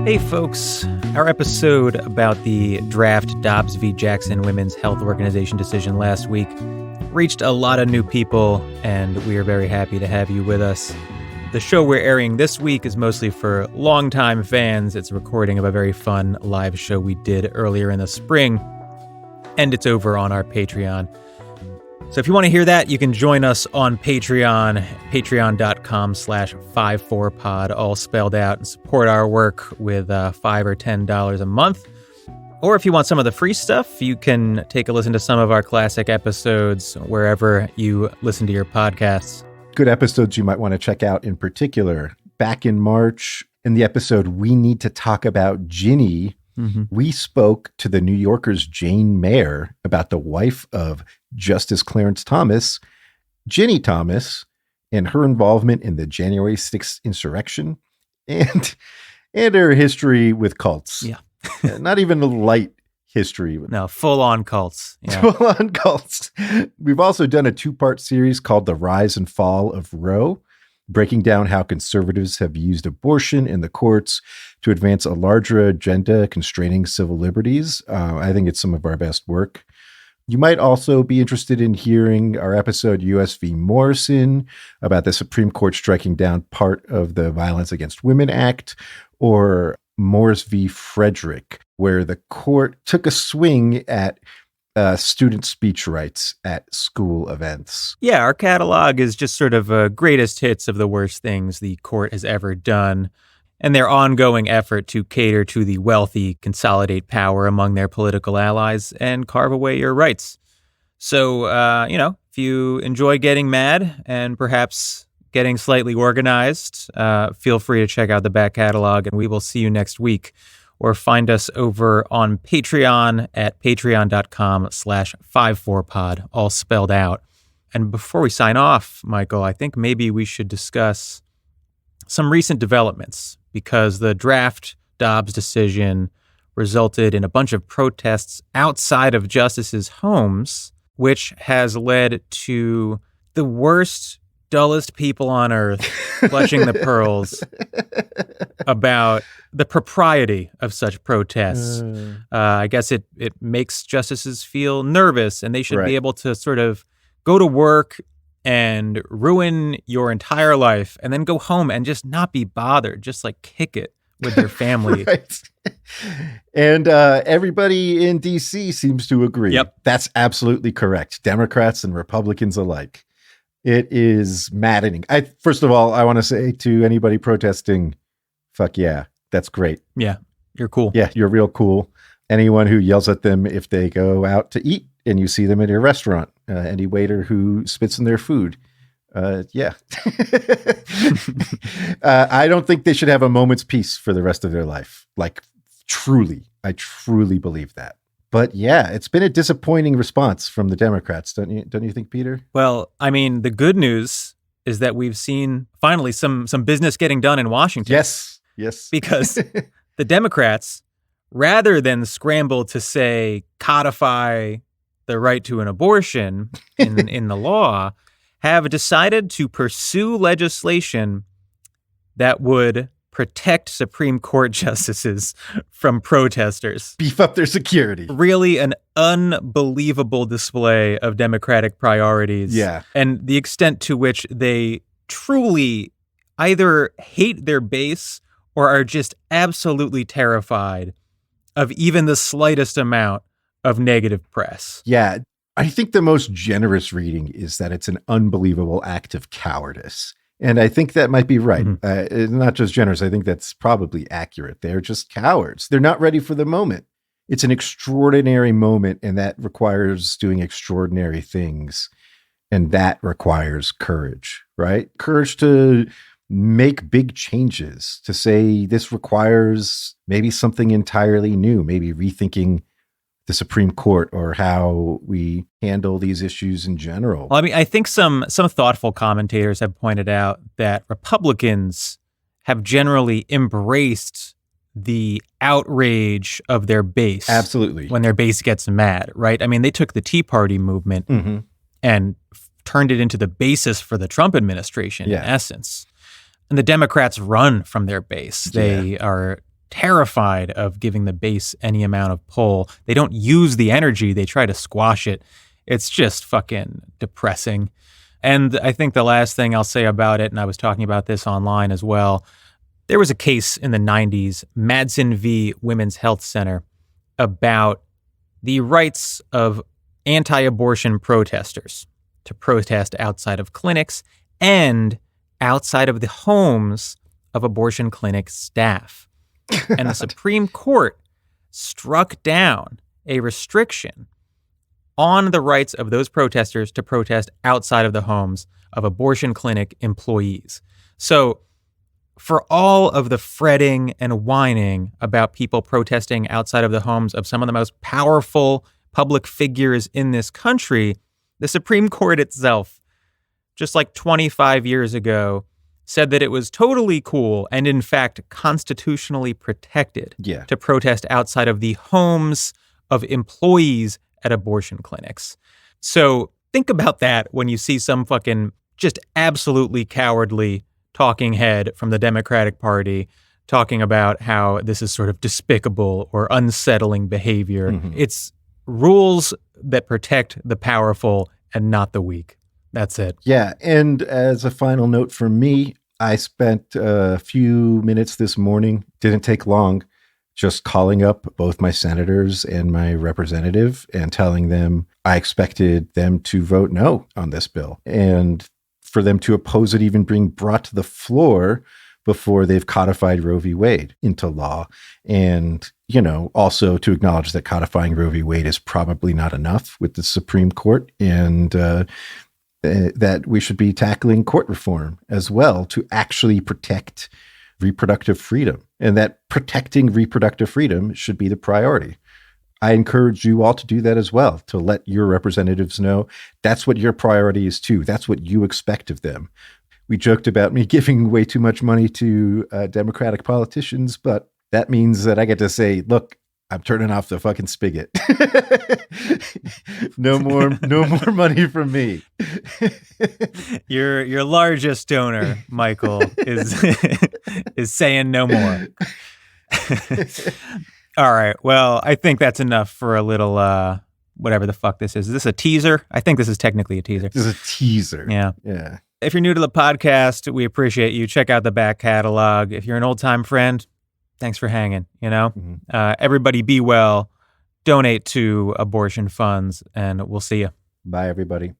Hey folks, our episode about the draft Dobbs v. Jackson Women's Health Organization decision last week reached a lot of new people, and we are very happy to have you with us. The show we're airing this week is mostly for longtime fans. It's a recording of a very fun live show we did earlier in the spring, and it's over on our Patreon. So if you want to hear that, you can join us on Patreon, patreon.com/54pod, all spelled out, and support our work with $5 or $10 a month. Or if you want some of the free stuff, you can take a listen to some of our classic episodes wherever you listen to your podcasts. Good episodes you might want to check out in particular. Back in March, in the episode We Need to Talk About Ginny, we spoke to the New Yorker's Jane Mayer about the wife of Justice Clarence Thomas, Ginny Thomas, and her involvement in the January 6th insurrection and her history with cults. Yeah. Not even a light history. No, full-on cults. Yeah. Full-on cults. We've also done a two-part series called The Rise and Fall of Roe, breaking down how conservatives have used abortion in the courts to advance a larger agenda constraining civil liberties. I think it's some of our best work. You might also be interested in hearing our episode U.S. v. Morrison about the Supreme Court striking down part of the Violence Against Women Act, or Morris v. Frederick, where the court took a swing at student speech rights at school events. Yeah, our catalog is just sort of greatest hits of the worst things the court has ever done, and their ongoing effort to cater to the wealthy, consolidate power among their political allies, and carve away your rights. So, if you enjoy getting mad and perhaps getting slightly organized, feel free to check out the back catalog, and we will see you next week. Or find us over on Patreon at patreon.com/54pod, all spelled out. And before we sign off, Michael, I think maybe we should discuss some recent developments, because the draft Dobbs decision resulted in a bunch of protests outside of justices' homes, which has led to the worst, dullest people on earth clutching the pearls about the propriety of such protests. I guess it makes justices feel nervous, and they should be able to sort of go to work and ruin your entire life and then go home and just not be bothered, just like kick it with their family. Right. And everybody in D.C. seems to agree. Yep. That's absolutely correct. Democrats and Republicans alike. It is maddening. First of all, I want to say to anybody protesting, fuck yeah, that's great. Yeah, you're cool. Yeah, you're real cool. Anyone who yells at them if they go out to eat and you see them at your restaurant, any waiter who spits in their food. Yeah. I don't think they should have a moment's peace for the rest of their life. Like, truly, I truly believe that. But yeah, it's been a disappointing response from the Democrats, don't you think, Peter? Well, I mean, the good news is that we've seen finally some business getting done in Washington. Yes. Because the Democrats, rather than scramble to say codify the right to an abortion in the law, have decided to pursue legislation that would protect Supreme Court justices from protesters. Beef up their security. Really an unbelievable display of Democratic priorities. Yeah. And the extent to which they truly either hate their base or are just absolutely terrified of even the slightest amount of negative press. Yeah. I think the most generous reading is that it's an unbelievable act of cowardice. And I think that might be right. Not just generous. I think that's probably accurate. They're just cowards. They're not ready for the moment. It's an extraordinary moment, and that requires doing extraordinary things. And that requires courage, right? Courage to make big changes, to say this requires maybe something entirely new, maybe rethinking the Supreme Court or how we handle these issues in general. Well, I mean, I think some thoughtful commentators have pointed out that Republicans have generally embraced the outrage of their base. Absolutely. When their base gets mad, right? I mean, they took the Tea Party movement and turned it into the basis for the Trump administration, in essence. And the Democrats run from their base. They are terrified of giving the base any amount of pull. They don't use the energy. They try to squash it. It's just fucking depressing. And I think the last thing I'll say about it, and I was talking about this online as well, there was a case in the 90s, Madsen v. Women's Health Center, about the rights of anti-abortion protesters to protest outside of clinics and outside of the homes of abortion clinic staff. And the Supreme Court struck down a restriction on the rights of those protesters to protest outside of the homes of abortion clinic employees. So for all of the fretting and whining about people protesting outside of the homes of some of the most powerful public figures in this country, the Supreme Court itself, just like 25 years ago, said that it was totally cool and, in fact, constitutionally protected to protest outside of the homes of employees at abortion clinics. So think about that when you see some fucking just absolutely cowardly talking head from the Democratic Party talking about how this is sort of despicable or unsettling behavior. Mm-hmm. It's rules that protect the powerful and not the weak. That's it. Yeah. And as a final note from me, I spent a few minutes this morning, didn't take long, just calling up both my senators and my representative and telling them I expected them to vote no on this bill and for them to oppose it even being brought to the floor before they've codified Roe v. Wade into law. And, you know, also to acknowledge that codifying Roe v. Wade is probably not enough with the Supreme Court and that we should be tackling court reform as well to actually protect reproductive freedom, and that protecting reproductive freedom should be the priority. I encourage you all to do that as well, to let your representatives know that's what your priority is too. That's what you expect of them. We joked about me giving way too much money to Democratic politicians, but that means that I get to say, look, I'm turning off the fucking spigot. No more money from me. Your largest donor, Michael, is saying no more. All right. Well, I think that's enough for a little whatever the fuck this is. Is this a teaser? I think this is technically a teaser. This is a teaser. Yeah. Yeah. If you're new to the podcast, we appreciate you. Check out the back catalog. If you're an old-time friend, thanks for hanging, you know? Mm-hmm. Everybody be well. Donate to abortion funds, and we'll see you. Bye, everybody.